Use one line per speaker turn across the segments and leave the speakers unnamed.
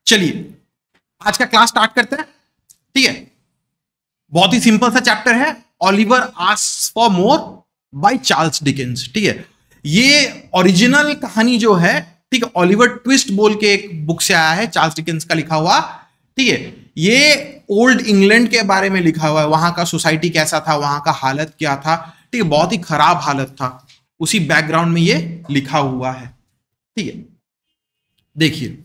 चलिए आज का क्लास स्टार्ट करते हैं। ठीक है, बहुत ही सिंपल सा चैप्टर है, Oliver asks for more by Charles Dickens. ठीक है, ये ओरिजिनल कहानी जो है, ठीक है, ऑलिवर ट्विस्ट बोल के एक बुक से आया है, चार्ल्स डिकेंस का लिखा हुआ। ठीक है, ये ओल्ड इंग्लैंड के बारे में लिखा हुआ है, वहां का सोसाइटी कैसा था, वहां का हालत क्या था। ठीक है, बहुत ही खराब हालत था, उसी बैकग्राउंड में ये लिखा हुआ है। ठीक है, देखिए,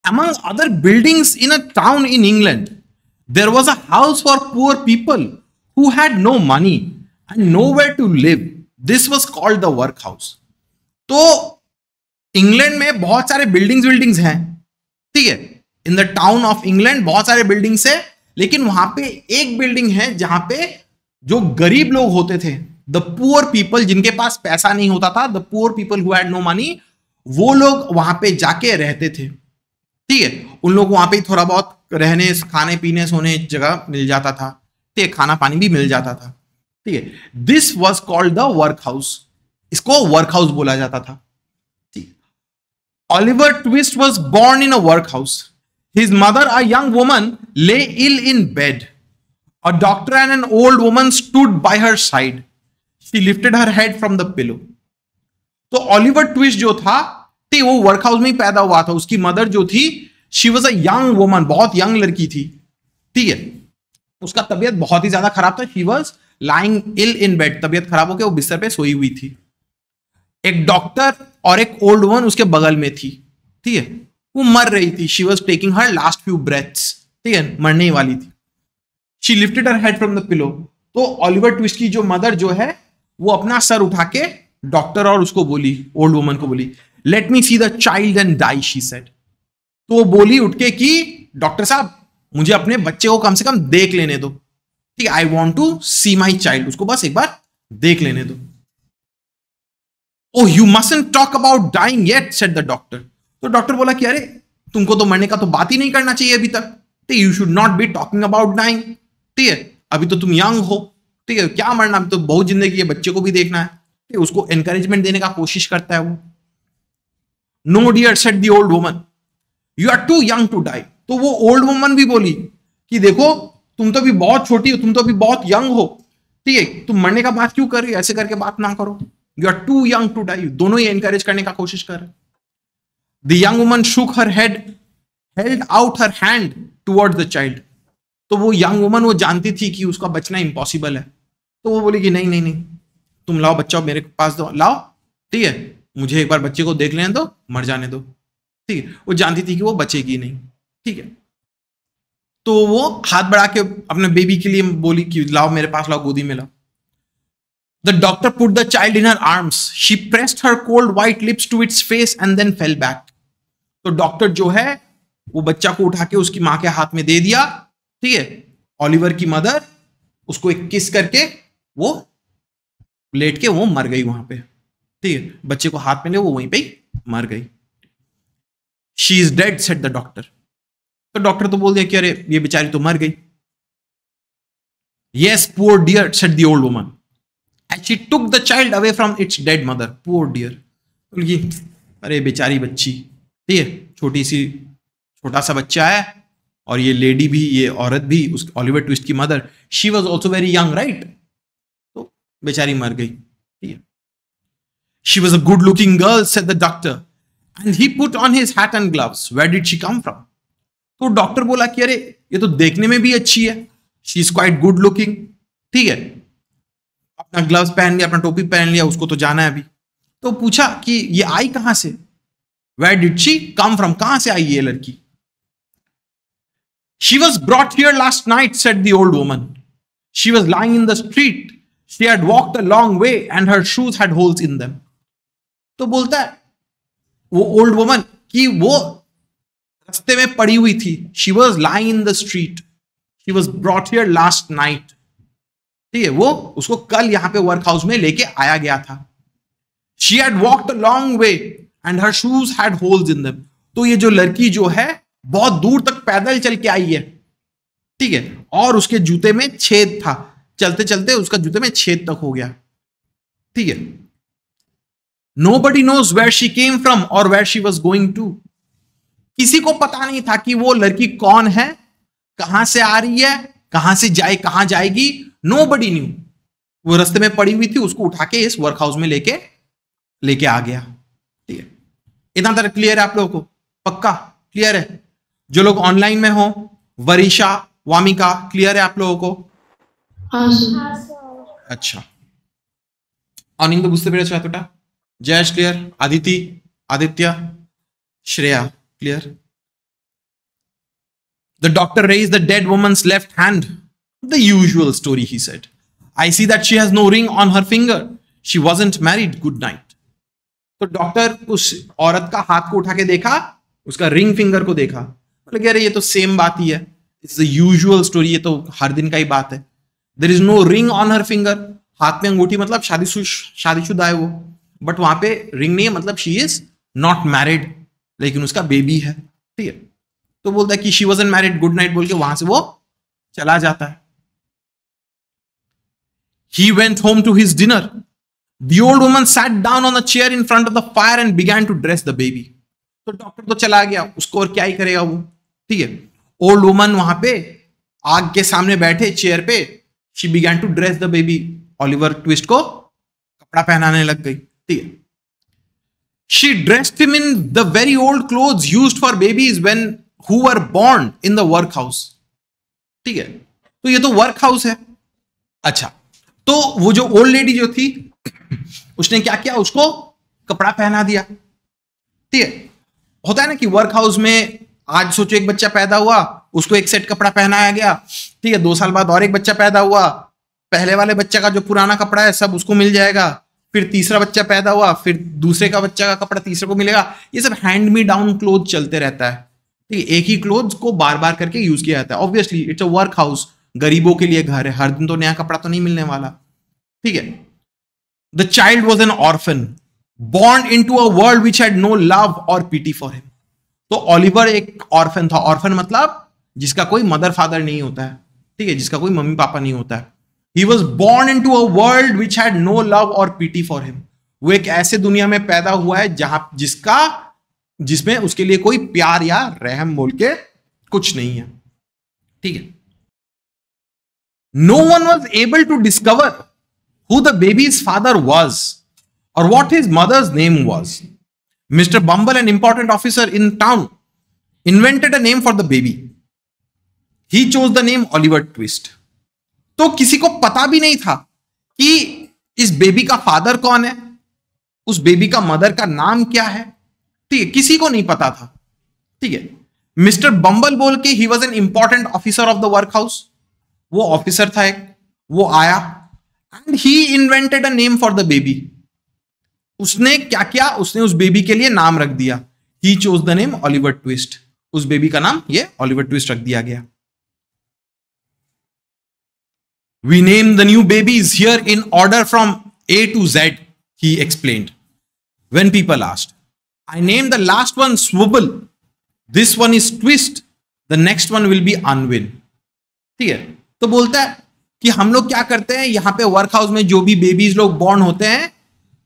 among other buildings in a town in England, there was a house for poor people who had no money and nowhere to live. This was called the workhouse. तो इंग्लैंड में बहुत सारे बिल्डिंग्स हैं। ठीक है, in the town of England बहुत सारे buildings है, लेकिन वहां पे एक बिल्डिंग है जहां पे जो गरीब लोग होते थे, द पुअर पीपल, जिनके पास पैसा नहीं होता था, the poor people who had no money, वो लोग वहां पे जाके रहते थे। ठीक है, उन लोग वहां पे थोड़ा बहुत रहने, खाने पीने सोने जगह मिल जाता था। ठीक है, खाना पानी भी मिल जाता था। ठीक है, this was called the workhouse, इसको वर्क हाउस बोला जाता था। ठीक, Oliver Twist was born in a workhouse. His mother, a young woman, lay ill in bed. A doctor and an old woman stood by her side. She lifted her head from the pillow. तो Oliver Twist जो था, वो work house में ही पैदा हुआ था। उसकी mother जो थी, she was a young woman, बहुत यंग लड़की थी। ठीक है, उसका तबीयत बहुत ही ज्यादा खराब था। She was lying ill in bed, तबीयत खराब होकर वो बिस्तर पे सोई हुई थी। एक डॉक्टर और एक ओल्ड वुमन उसके बगल में थी। ठीक है, वो मर रही थी। She was taking her last few breaths. ठीक है, मरने ही वाली थी। She lifted her head from the pillow. तो ऑलिवर ट्विस्ट की जो मदर जो है, वो अपना सर उठा के डॉक्टर और उसको बोली, ओल्ड वुमन को बोली, let me see the child and die, she said. तो वो बोली उठ के कि डॉक्टर साहब, मुझे अपने बच्चे को कम से कम देख लेने दो। ठीक है, I want to see my child, उसको बस एक बार देख लेने दो। Oh, you mustn't talk about dying yet, said the doctor. तो डॉक्टर बोला कि अरे, तुमको तो मरने का तो बात ही नहीं करना चाहिए अभी तक। ठीक, you should not be talking about dying. ठीक है, अभी तो तुम यंग हो। ठीक है, क्या मरना, अभी तो बहुत जिंदगी है, बच्चे को भी देखना है। ठीक है, उसको एनकरेजमेंट देने का कोशिश करता है वो। No dear, said the old woman, you are too young to die. तो वो ओल्ड वुमन भी बोली कि देखो, तुम तो अभी बहुत छोटी हो, तुम तो अभी बहुत यंग हो। ठीक है, तुम मरने का बात क्यों कर रही हो, ऐसे करके बात ना करो। You are too young to die. दोनों ही एनकरेज करने का कोशिश कर रहे। The young woman shook her head, held out her hand towards the child. तो वो यंग वुमन, वो जानती थी कि उसका बचना इम्पॉसिबल है। तो वो बोली कि नहीं नहीं नहीं, तुम लाओ बच्चा, मेरे पास दो, लाओ। ठीक है, मुझे एक बार बच्चे को देख लेने दो, मर जाने दो। ठीक है, वो जानती थी कि वो बचेगी नहीं। ठीक है, तो वो हाथ बढ़ा के अपने बेबी के लिए बोली कि लाओ मेरे पास, लाओ गोदी में लाओ। The doctor put the child in her arms. She pressed her cold white lips to its face and then fell back. तो डॉक्टर जो है, वो बच्चा को उठा के उसकी मां के हाथ में दे दिया। ठीक है, ऑलिवर की मदर उसको एक किस करके वो लेट के वो मर गई वहां पे। ठीक है, बच्चे को हाथ में ले वो वहीं पे मर गई। She is dead, said the doctor. तो डॉक्टर तो बोल दिया कि अरे, ये बेचारी तो मर गई। Yes, poor dear, said the old woman, and she took the child away from its dead mother. Poor dear, अरे बेचारी बच्ची। ठीक है, छोटी सी, छोटा सा बच्चा है, और ये लेडी भी, ये औरत भी, उस ऑलिवर ट्विस्ट की mother, she was also very young, right. तो बेचारी मर गई। ठीक है, she was a good looking girl, said the doctor, and he put on his hat and gloves. Where did she come from? तो doctor बोला कि अरे, ये तो देखने में भी अच्छी है, she is quite good looking. ठीक है, अपना ग्लव्स पहन लिया, अपना टोपी पहन लिया, उसको तो जाना है अभी। तो पूछा कि ये आई कहां से, Where did she come from, कहां से आई ये लड़की। She was brought here last night, said the old woman. She was lying in the street. She had walked a long way and her shoes had holes in them. तो बोलता है वो old woman कि वो रास्ते में पड़ी हुई थी। She was lying in the street. She was brought here last night. ठीक है, वो उसको कल यहां पे वर्क हाउस में लेके आया गया था। She had walked a long way and her shoes had holes in them. तो ये जो लड़की जो है, बहुत दूर तक पैदल चल के आई है। ठीक है, और उसके जूते में छेद था, चलते चलते उसका जूते में छेद तक हो गया। ठीक है, nobody knows where she came from or where she was going to. किसी को पता नहीं था कि वो लड़की कौन है, कहां से आ रही है, कहां से जाए, कहां जाएगी, नोबडी न्यू। वो रास्ते में पड़ी हुई थी, उसको उठा के इस वर्क हाउस में लेके आ गया। ठीक है, इतना तरह क्लियर है आप लोगों को? पक्का क्लियर है? जो लोग ऑनलाइन में हो, वरीशा, वामिका, क्लियर है आप लोगों को? अच्छा, अनिंद बुझते पेरेছো এতটা? Jayesh clear? Aditi, Aditya, Shreya clear? The doctor raised the dead woman's left hand. The usual story, he said. I see that she has no ring on her finger. She wasn't married. Good night. तो doctor उस औरत का हाथ को उठा के देखा, उसका रिंग फिंगर को देखा, बोले कह रहे ये तो सेम बात ही है, इट्स द यूजुअल स्टोरी, ये तो हर दिन का ही बात है। There is no ring on her finger, हाथ में अंगूठी मतलब शादीशुदा है वो, बट वहां पे रिंग नहीं है, मतलब शी इज नॉट मैरिड, लेकिन उसका बेबी है। ठीक है, तो बोलता है कि she wasn't married, good night बोल के वहां से वो चला जाता है। He went home to his dinner. The old woman sat down on a chair in front of the fire and began to dress the baby. तो डॉक्टर तो चला गया, उसको और क्या ही करेगा वो। ठीक है, ओल्ड वुमन वहां पे आग के सामने बैठे चेयर पे, she began to dress the baby, Oliver Twist को कपड़ा पहनाने लग गई। ठीक है, she dressed him in the very old clothes used for babies when who were born in the workhouse. ठीक है, तो ये तो वर्क हाउस है। अच्छा, तो वो जो ओल्ड लेडी जो थी उसने क्या किया, उसको कपड़ा पहना दिया। ठीक है, होता है ना कि वर्क हाउस में आज सोचो एक बच्चा पैदा हुआ, उसको एक सेट कपड़ा पहनाया गया। ठीक है, 2 साल बाद और एक बच्चा पैदा हुआ, पहले वाले बच्चे का जो पुराना कपड़ा है सब उसको मिल जाएगा, फिर तीसरा बच्चा पैदा हुआ, फिर दूसरे का बच्चा का कपड़ा तीसरे को मिलेगा। ये सब हैंड मी डाउन क्लोथ चलते रहता है। ठीक है, एक ही क्लोथ को बार बार करके यूज किया जाता है। Obviously it's a work house, गरीबों के लिए घर है, हर दिन तो नया कपड़ा तो नहीं मिलने वाला। ठीक है, the child was an orphan born into a world which had no love or pity for him. तो ऑलिवर एक ऑर्फन था। ऑर्फन मतलब जिसका कोई मदर फादर नहीं होता है, ठीक है, जिसका कोई मम्मी पापा नहीं होता है। He was born into a world which had no love or pity for him. वो एक ऐसे दुनिया में पैदा हुआ है जहां जिसमें उसके लिए कोई प्यार या रहम बोल के कुछ नहीं है। ठीक है, no one was able to discover who the baby's father was or what his mother's name was. Mr. Bumble, an important officer in town, invented a name for the baby. He chose the name Oliver Twist. तो किसी को पता भी नहीं था कि इस baby का फादर कौन है, उस बेबी का मदर का नाम क्या है। ठीक है, किसी को नहीं पता था। ठीक है, मिस्टर बम्बल बोल के he was an important officer of the work house, वो ऑफिसर था एक, वो आया and he invented a name for the baby. उसने क्या किया, उसने उस बेबी के लिए नाम रख दिया। He chose the name Oliver twist. उस बेबी का नाम ये ऑलिवर ट्विस्ट रख दिया गया। We name the new babies here in order from A to Z, he explained. When people asked, I named the last one Swubble. This one is Twist. The next one will be Unwin. ठीक है, तो बोलता है कि हम लोग क्या करते हैं यहां पे वर्क हाउस में, जो भी बेबीज लोग बॉर्न होते हैं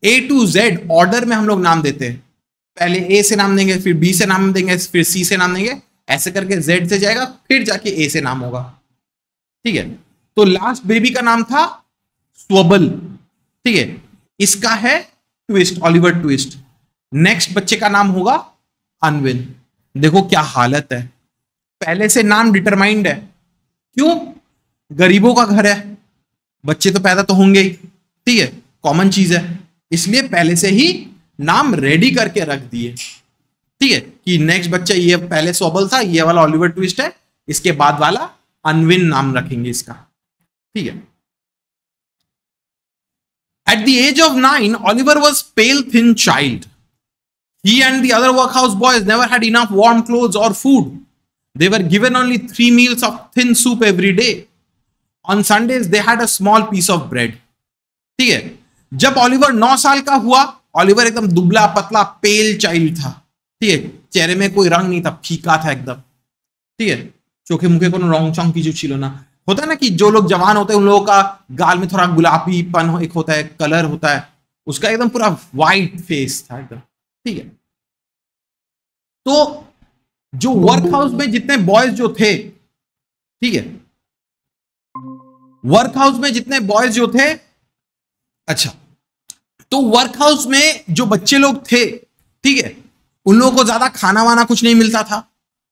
A to Z ऑर्डर में हम लोग नाम देते हैं। पहले A से नाम देंगे, फिर B से नाम देंगे, फिर C से नाम देंगे, ऐसे करके Z से जाएगा, फिर जाके A से नाम होगा। ठीक है, तो लास्ट बेबी का नाम था स्वबल। ठीक है, इसका है ट्विस्ट, ऑलिवर ट्विस्ट। नेक्स्ट बच्चे का नाम होगा अनविन। देखो क्या हालत है, पहले से नाम डिटरमाइंड है। क्यों? गरीबों का घर है, बच्चे तो पैदा तो होंगे ही, ठीक है, कॉमन चीज है, इसलिए पहले से ही नाम रेडी करके रख दिए। ठीक है, कि नेक्स्ट बच्चा ये पहले स्वबल था, ये वाला ऑलिवर ट्विस्ट है, इसके बाद वाला अनविन नाम रखेंगे इसका। ठीक है, at the age of 9, Oliver was pale, thin child. He and the other workhouse boys never had enough warm clothes or food. They were given only 3 meals of thin soup every day. On Sundays, they had a small piece of bread. ठीक है, जब Oliver 9 साल का हुआ, Oliver एकदम दुबला पतला पेल child था। ठीक है, चेहरे में कोई रंग नहीं था, फीका था एकदम। ठीक है, चोखे मुखे को रंग चौंग की जो छिलो ना, होता है ना कि जो लोग जवान होते हैं उन लोगों का गाल में थोड़ा गुलाबीपन एक होता है, कलर होता है, उसका एकदम पूरा वाइट फेस था एकदम। ठीक है, तो जो वर्क हाउस में जितने बॉयज जो थे, ठीक है, वर्क हाउस में जितने बॉयज जो थे, अच्छा, तो वर्क हाउस में जो बच्चे लोग थे, ठीक है, उन लोगों को ज्यादा खाना वाना कुछ नहीं मिलता था,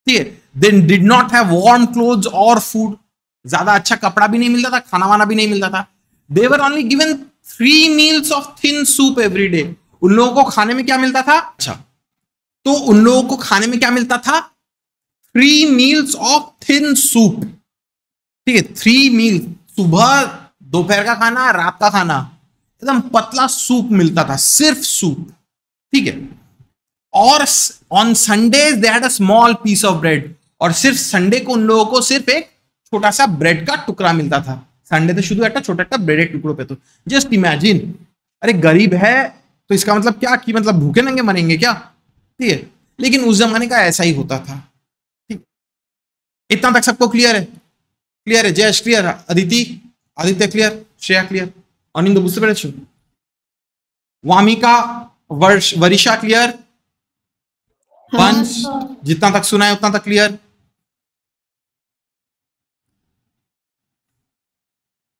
ठीक है, they did not have warm clothes और फूड, ज्यादा अच्छा कपड़ा भी नहीं मिलता था, खाना वाना भी नहीं मिलता था। They were only given 3 meals of thin soup every day. उन लोगों को खाने में क्या मिलता था, अच्छा, तो उन लोगों को खाने में क्या मिलता था, 3 मील्स ऑफ थिन सूप, ठीक है, 3 मील, सुबह, दोपहर का खाना, रात का खाना, एकदम पतला सूप मिलता था, सिर्फ सूप, ठीक है। और on Sunday they had a small piece of bread, और सिर्फ संडे को उन लोगों को सिर्फ एक छोटा सा ब्रेड का टुकड़ा मिलता था। संडे तो शुद्ध একটা छोटा ब्रेड टुकड़ों पे। तो जस्ट इमेजिन, अरे गरीब है तो इसका मतलब क्या कि मतलब भूखे नंगे मरेंगे क्या, ठीक है, लेकिन उस जमाने का ऐसा ही होता था, ठीक। इतना तक सबको क्लियर है? क्लियर है? Jayesh clear? Aditya clear? Shreya clear? Anind बुझতে পেরেছো? वामिका, वरिशा क्लियर? पंच, जितना तक सुना है उतना तक क्लियर?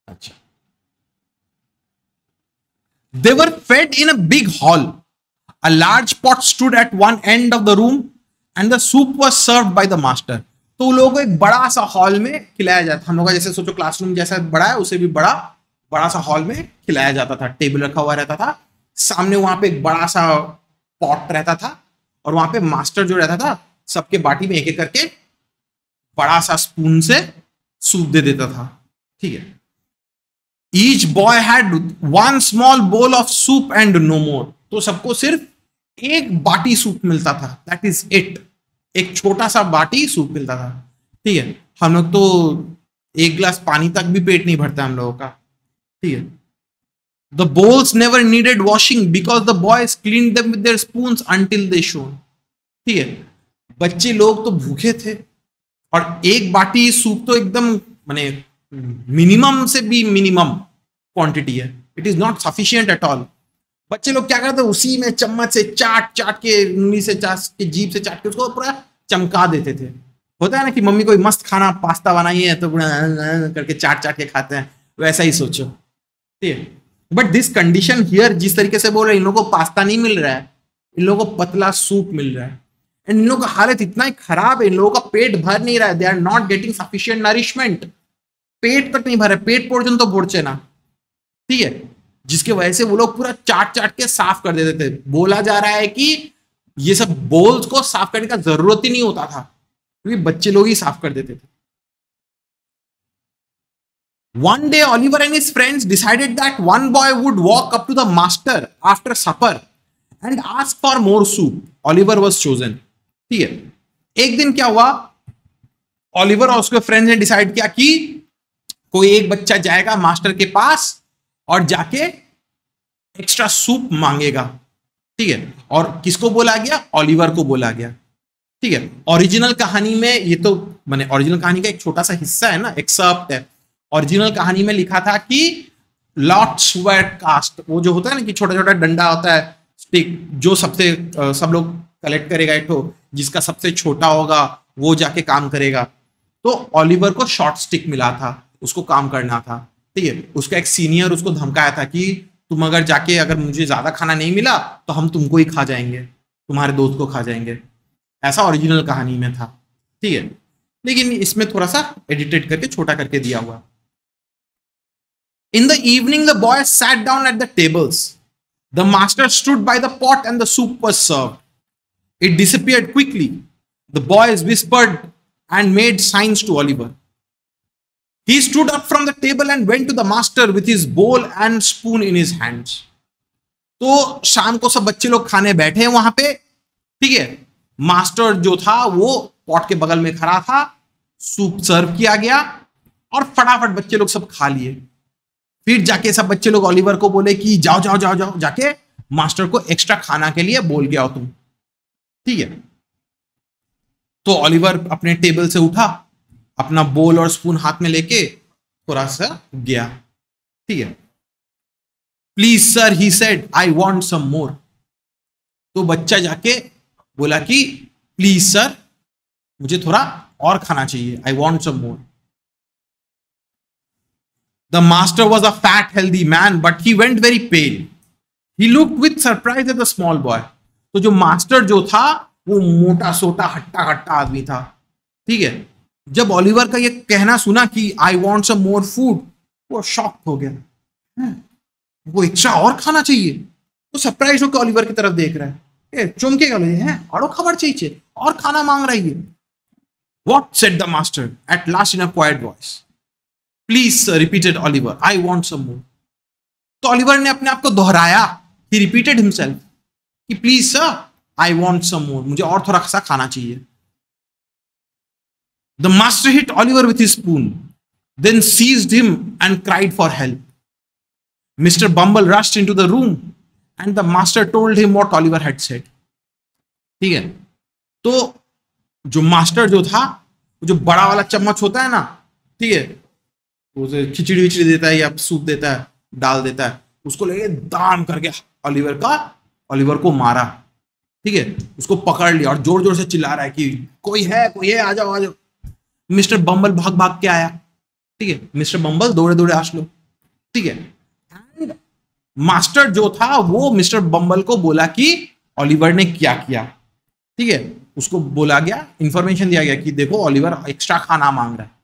अच्छा, they were fed in a big hall. A large pot stood at one end of the room and the soup was served by the master. तो उन लोगों को एक बड़ा सा हॉल में खिलाया जाता, हम लोग का जैसे सोचो क्लासरूम जैसा बड़ा है, उसे भी बड़ा बड़ा सा हॉल में खिलाया जाता था। टेबल रखा हुआ रहता था, सामने वहां पे एक बड़ा सा पॉट रहता था, और वहां पे मास्टर जो रहता था सबके बाटी में एक एक करके बड़ा सा स्पून से सूप दे देता था, ठीक है। Each boy had 1 small bowl of soup and no more. तो सबको सिर्फ एक बाटी सूप मिलता था, दैट इज इट, एक छोटा सा बाटी सूप मिलता था, ठीक है। हम लोग तो एक गिलास पानी तक भी पेट नहीं भरता हम लोगों का, ठीक है। The bowls never needed washing because the boys cleaned them with their spoons until they shone. ठीक है, बच्चे लोग तो भूखे थे, और एक बाटी सूप तो एकदम माने मिनिमम से भी मिनिमम क्वांटिटी है, it is not sufficient at all. बच्चे लोग क्या करते, उसी में चम्मच से चाट चाट के, उंगली से चाट के, जीभ से चाट के उसको पूरा चमका देते थे। होता है ना कि मम्मी कोई मस्त खाना पास्ता बनाई है तो पूरा करके चाट चाट के खाते हैं, वैसा ही सोचो, ठीक है। बट दिस कंडीशन हियर, जिस तरीके से बोल रहे हैं, इन लोगों को पास्ता नहीं मिल रहा है, इन लोगों को पतला सूप मिल रहा है, एंड इन लोगों का हालत इतना ही खराब है, इन लोगों का पेट भर नहीं रहा है, they are not getting sufficient nourishment, पेट तक नहीं भर रहा, पेट पोर्शन तो बोलचे ना, ठीक है, जिसके वजह से वो लोग पूरा चाट चाट के साफ कर देते थे। बोला जा रहा है कि ये सब बोल्स को साफ करने का जरूरत ही नहीं होता था, क्योंकि बच्चे लोग ही साफ कर देते थे। One day, Oliver and his friends decided that one boy would walk up to the master after supper and ask for more soup. Oliver was chosen. ठीक है, एक दिन क्या हुआ, ऑलिवर और उसके फ्रेंड्स ने डिसाइड किया कि कोई एक बच्चा जाएगा मास्टर के पास और जाके एक्स्ट्रा सूप मांगेगा, ठीक है। और किसको बोला गया? ऑलिवर को बोला गया, ठीक है। ओरिजिनल कहानी में ये तो माने ओरिजिनल कहानी का एक छोटा सा हिस्सा है ना, एक्सर्प्ट है। ओरिजिनल कहानी में लिखा था कि लॉट्स वर कास्ट, वो जो होता है ना कि छोटा छोटा डंडा होता है, स्टिक, जो सबसे सब लोग कलेक्ट करेगा एक ठो, जिसका सबसे छोटा होगा वो जाके काम करेगा। तो ऑलिवर को शॉर्ट स्टिक मिला था, उसको काम करना था, ठीक है। उसका एक सीनियर उसको धमकाया था कि तुम अगर जाके, अगर मुझे ज्यादा खाना नहीं मिला तो हम तुमको ही खा जाएंगे, तुम्हारे दोस्त को खा जाएंगे, ऐसा ओरिजिनल कहानी में था, ठीक है। लेकिन इसमें थोड़ा सा एडिटेड करके छोटा करके दिया हुआ। In the evening, the boys sat down at the tables. The master stood by the pot and the soup was served. It disappeared quickly. The boys whispered and made signs to Oliver. He stood up from the table and went to the master with his bowl and spoon in his hands. तो शाम को सब बच्चे लोग खाने बैठे हैं वहां पे, ठीक है। मास्टर जो था वो पॉट के बगल में खड़ा था, सूप सर्व किया गया और फटाफट बच्चे लोग सब खा लिए। फिर जाके सब बच्चे लोग ऑलिवर को बोले कि जाओ जाओ जाओ जाओ, जाके मास्टर को एक्स्ट्रा खाना के लिए बोल के आओ तुम, ठीक है। तो ऑलिवर अपने टेबल से उठा, अपना बोल और स्पून हाथ में लेके थोड़ा सा गया, ठीक है। Please sir, he said, I want some more. तो बच्चा जाके बोला कि प्लीज सर, मुझे थोड़ा और खाना चाहिए, I want some more. The master was a fat healthy man but he went very pale, he looked with surprise at the small boy. तो जो मास्टर जो था वो मोटा सोटा हट्टा कट्टा आदमी था, ठीक है। जब ओलिवर का ये कहना सुना कि I want some more food, वो शॉक हो गया, वो एक्स्ट्रा और खाना चाहिए। तो सरप्राइज होकर ओलिवर की तरफ देख रहा है, चौंकेगा है, और खबर चाहिए और खाना मांग रही है। What said the master at last in a quiet voice? Please sir, repeated Oliver, I want some more. तो ओलिवर ने अपने आप को दोहराया, he repeated himself कि please sir I want some more, मुझे और थोड़ा सा खाना चाहिए। The master hit Oliver with his spoon, then seized him and cried for help. Mr. Bumble rushed into the room and the master told him what Oliver had said. ठीक है, तो जो मास्टर जो था, जो बड़ा वाला चम्मच होता है ना, ठीक है, उसे खिचड़ी विचड़ी देता है या सूप देता है, डाल देता है, उसको लेके दाम करके ओलिवर को मारा, ठीक है, उसको पकड़ लिया और जोर जोर से चिल्ला रहा है कि कोई है, आ जाओ आ जाओ। मिस्टर बम्बल भाग भाग के आया, ठीक है, मिस्टर बम्बल दौड़े दौड़े आ लो, ठीक है। एंड मास्टर जो था वो मिस्टर बम्बल को बोला कि ओलिवर ने क्या किया, ठीक है, उसको बोला गया, इंफॉर्मेशन दिया गया कि देखो ओलिवर एक्स्ट्रा खाना मांग रहा है।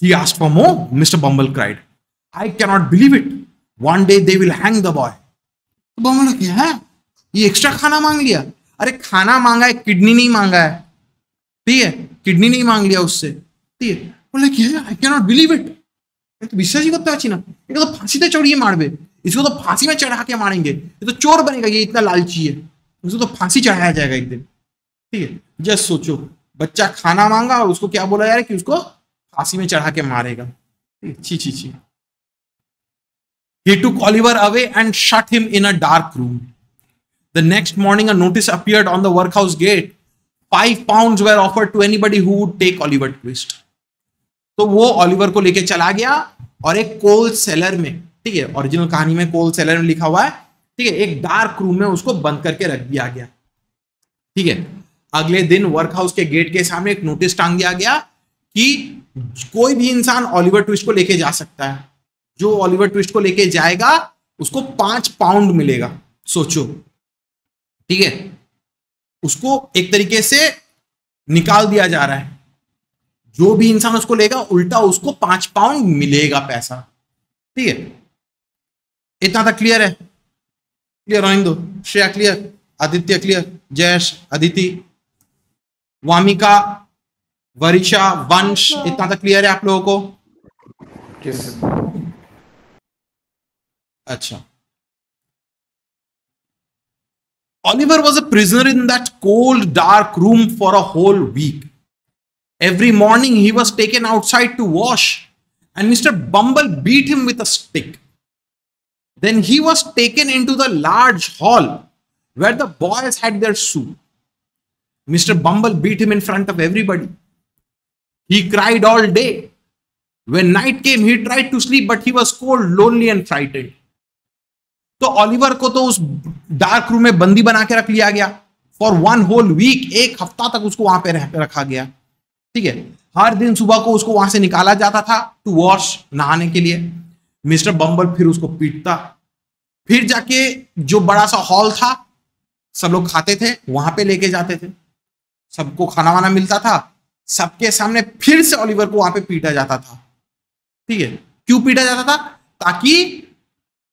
He asked for more, Mr. Bumble cried. I cannot believe it. One day they will hang the boy. तो बम्बल ने क्या है, ये एक्स्ट्रा खाना मांग लिया? अरे खाना मांगा है, किडनी नहीं मांगा है, ठीक है, किडनी नहीं मांग लिया उससे, ठीक है। बोले क्या, I cannot believe it. तो विश्वास ही करता है ना, इसको तो फांसी पे चढ़िए मारबे, इसको तो फांसी में चढ़ा के मारेंगे, ये तो चोर बनेगा, ये इतना लालची है, उसको तो फांसी चढ़ाया जाएगा एक दिन, ठीक है। जस्ट सोचो, बच्चा खाना मांगा और उसको क्या बोला जा रहा है कि उसको फांसी में चढ़ा के मारेगा, ची ची ची। He took Oliver away and shut him in a dark room. The next morning a notice appeared on the workhouse gate. 5 pounds were offered to anybody who would take Oliver Twist. तो वो Oliver को लेके चला गया और एक कोल seller में, ठीक है, ओरिजिनल कहानी में कोल सेलर में लिखा हुआ है, ठीक है, एक डार्क रूम में उसको बंद करके रख दिया गया, ठीक है। अगले दिन वर्क हाउस के गेट के सामने एक नोटिस टांग दिया गया कि कोई भी इंसान ओलिवर ट्विस्ट को लेके जा सकता है, जो ओलिवर ट्विस्ट को लेके जाएगा उसको 5 पाउंड मिलेगा। सोचो, ठीक है, उसको एक तरीके से निकाल दिया जा रहा है, जो भी इंसान उसको लेगा उल्टा उसको 5 पाउंड मिलेगा पैसा, ठीक है। इतना तक क्लियर है? क्लियर होने दो। श्रेया क्लियर, आदित्य क्लियर, जयेश, अदिति, वामिका, वरिशा, वंश, इतना तक क्लियर है आप लोगों को? अच्छा। Oliver was a prisoner in that cold, dark room for a whole week. Every morning he was taken outside to wash, and Mr. Bumble beat him with a stick. Then he was taken into the large hall where the boys had their soup. Mr. Bumble beat him in front of everybody. He cried all day. When night came, he tried to sleep, but he was cold, lonely, and frightened. तो Oliver को तो उस dark room में बंदी बना के रख लिया गया फॉर 1 whole week, 1 हफ्ता तक उसको वहां पे रखा गया, ठीक है। हर दिन सुबह को उसको वहां से निकाला जाता था टू वॉश, नहाने के लिए। मिस्टर बम्बल फिर उसको पीटता, फिर जाके जो बड़ा सा हॉल था, सब लोग खाते थे, वहां पे लेके जाते थे, सबको खाना वाना मिलता था, सबके सामने फिर से ओलिवर को वहां पे पीटा जाता था, ठीक है। क्यों पीटा जाता था? ताकि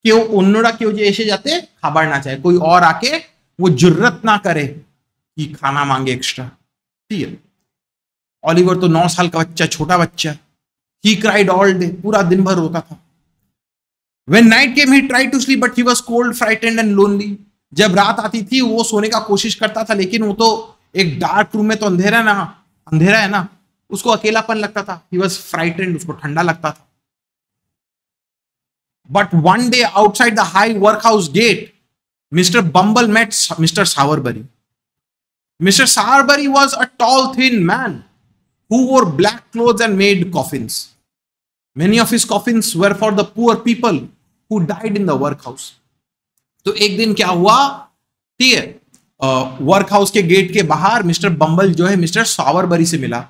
কেউ অন্যরা কেউ যে এসে যাতে খাবার না চায়, कोई और आके वो जुर्रत ना करे कि खाना मांगे एक्स्ट्रा, ठीक है। ओलिवर तो 9 साल का बच्चा, छोटा बच्चा, ही क्राइड ऑल डे, पूरा दिन भर रोता था। When night came he tried to sleep but he was cold, frightened and lonely. जब रात आती थी वो सोने का कोशिश करता था, लेकिन वो तो एक डार्क रूम में तो अंधेरा है ना, उसको अकेलापन लगता था, he was frightened, उसको ठंडा लगता था। But one day outside the high workhouse gate, Mr. Bumble met Mr. Sowerberry. Mr. Sowerberry was a tall, thin man who wore black clothes and made coffins. Many of his coffins were for the poor people who died in the workhouse. तो एक दिन क्या हुआ, ठीक है, work house के gate के बाहर मिस्टर बम्बल जो है मिस्टर सावरबरी से मिला।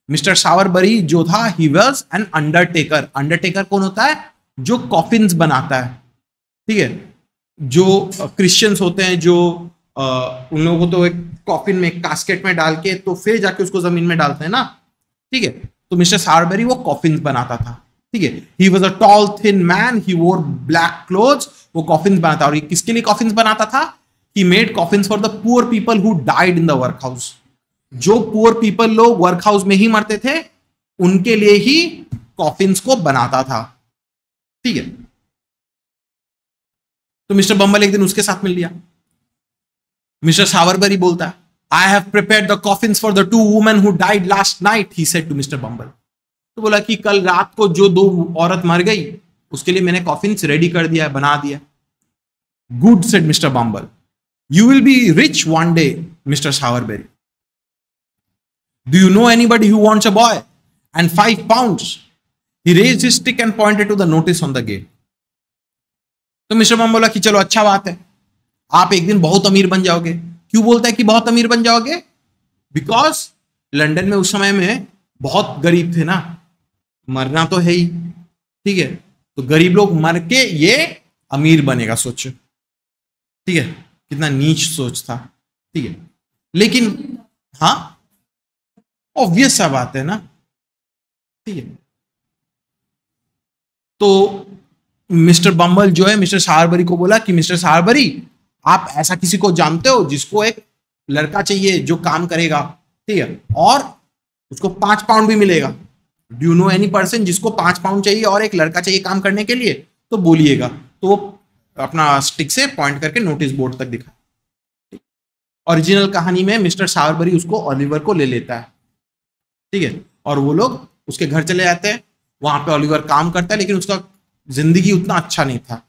मिस्टर सावरबरी जो था he was an Undertaker. Undertaker कौन होता है? जो कॉफिन्स बनाता है, ठीक है। जो क्रिश्चियंस होते हैं जो उन लोगों को तो एक कॉफिन में, कास्केट में डाल के तो फिर जाके उसको जमीन में डालते हैं ना, ठीक है। तो मिस्टर सावरबरी वो कॉफिन्स बनाता था, ठीक है। He was a tall thin man, he wore black clothes. वो कॉफिन्स बनाता, और ये किसके लिए कॉफिन्स बनाता था? He made coffins for the poor people who died in the work house. जो पुअर पीपल लोग वर्क हाउस में ही मरते थे उनके लिए ही कॉफिन्स को बनाता था, ठीक है। तो मिस्टर बम्बल एक दिन उसके साथ मिल लिया। मिस्टर सावरबरी बोलता है, I have prepared the coffins for the 2 women who died last night, he said to Mister Bumble. तो बोला कि कल रात को जो 2 औरत मर गई उसके लिए मैंने कॉफिन्स रेडी कर दिया, बना दिया। Good, said Mister Bumble, you will be rich one day Mister Sowerberry. Do you know anybody who wants a boy and 5 pounds? He raised his stick and pointed to the notice on the gate. तो mister बम बोला कि चलो अच्छा बात है, आप एक दिन बहुत अमीर बन जाओगे। क्यों बोलता है कि बहुत अमीर बन जाओगे? बिकॉज लंदन में उस समय में बहुत गरीब थे ना, मरना तो है ही, ठीक है। तो गरीब लोग मर के ये अमीर बनेगा, सोचो, ठीक है। कितना नीच सोच था, ठीक है। लेकिन हाँ, ऑब्वियस सा बात है ना, ठीक है। तो मिस्टर बम्बल जो है मिस्टर सावरबरी को बोला कि मिस्टर सावरबरी, आप ऐसा किसी को जानते हो जिसको एक लड़का चाहिए जो काम करेगा, ठीक है, और उसको 5 पाउंड भी मिलेगा? Do you no any person जिसको 5 पाउंड चाहिए और एक लड़का चाहिए काम करने के लिए? तो बोलिएगा। तो वो अपना स्टिक से पॉइंट करके नोटिस बोर्ड तक दिखा। ओरिजिनल कहानी में मिस्टर सावरबरी उसको ओलिवर को ले लेता है, ठीक है, और वो लोग उसके घर चले जाते हैं। वहां पे ओलिवर काम करता है, लेकिन उसका जिंदगी उतना अच्छा नहीं था।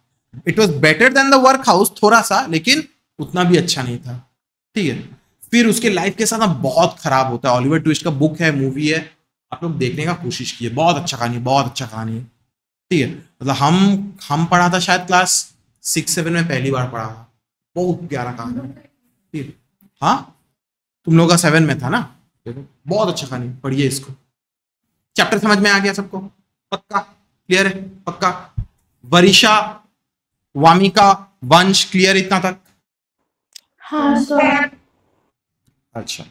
It was better than the work house थोड़ा सा, लेकिन उतना भी अच्छा नहीं था, ठीक है। फिर उसके लाइफ के साथ बहुत खराब होता है। ओलिवर ट्विस्ट का बुक है, मूवी है, आप लोग देखने का कोशिश कीजिए। बहुत अच्छा कहानी, बहुत अच्छा कहानी है, ठीक है। मतलब हम पढ़ा था शायद क्लास 6-7 में पहली बार पढ़ा था। बहुत प्यारा कहानी, ठीक है। हाँ, तुम लोग का 7 में था ना? बहुत अच्छा कहानी, पढ़िए इसको। चैप्टर समझ में आ गया सबको? पक्का क्लियर है? पक्का? वरिशा, वामिका, वंश क्लियर इतना तक?
हाँ सर।
अच्छा।